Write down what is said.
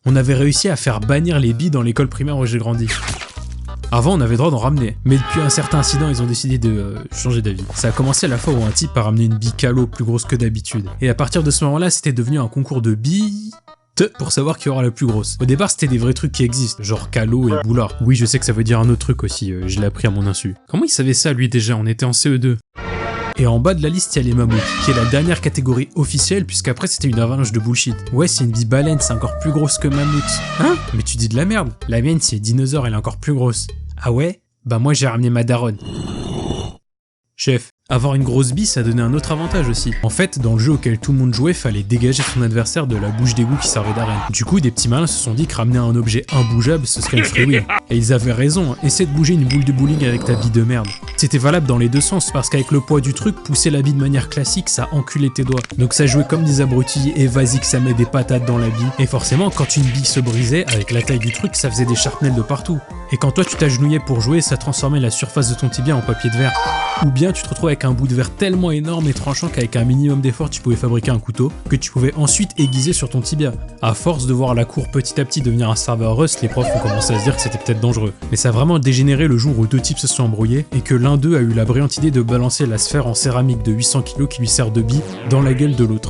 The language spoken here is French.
On avait réussi à faire bannir les billes dans l'école primaire où j'ai grandi. Avant, on avait le droit d'en ramener, mais depuis un certain incident, ils ont décidé de changer d'avis. Ça a commencé à la fois où un type a ramené une bille calo plus grosse que d'habitude. Et à partir de ce moment-là, c'était devenu un concours de billes pour savoir qui aura la plus grosse. Au départ, c'était des vrais trucs qui existent, genre calo et boulard. Oui, je sais que ça veut dire un autre truc aussi, je l'ai appris à mon insu. Comment il savait ça, lui, déjà? On était en CE2. Et en bas de la liste, il y a les mammouths, qui est la dernière catégorie officielle, puisqu'après c'était une avalanche de bullshit. Ouais, c'est une bille baleine, c'est encore plus grosse que mammouth. Hein? Mais tu dis de la merde. La mienne, c'est dinosaure, elle est encore plus grosse. Ah ouais? Bah moi j'ai ramené ma daronne. Chef, avoir une grosse bille, ça donnait un autre avantage aussi. En fait, dans le jeu auquel tout le monde jouait, fallait dégager son adversaire de la bouche d'égout qui servait d'arène. Du coup, des petits malins se sont dit que ramener un objet imbougeable, ce serait une freewheel. Et ils avaient raison, essaie de bouger une boule de bowling avec ta bille de merde. C'était valable dans les deux sens, parce qu'avec le poids du truc, pousser la bille de manière classique, ça enculait tes doigts. Donc ça jouait comme des abrutis, et vas-y que ça met des patates dans la bille. Et forcément, quand une bille se brisait, avec la taille du truc, ça faisait des sharpnels de partout. Et quand toi tu t'agenouillais pour jouer, ça transformait la surface de ton tibia en papier de verre. Ou bien tu te retrouvais avec un bout de verre tellement énorme et tranchant qu'avec un minimum d'effort tu pouvais fabriquer un couteau que tu pouvais ensuite aiguiser sur ton tibia. À force de voir la cour petit à petit devenir un serveur Rust, les profs ont commencé à se dire que c'était peut-être dangereux. Mais ça a vraiment dégénéré le jour où deux types se sont embrouillés et que l'un d'eux a eu la brillante idée de balancer la sphère en céramique de 800 kg qui lui sert de bille dans la gueule de l'autre.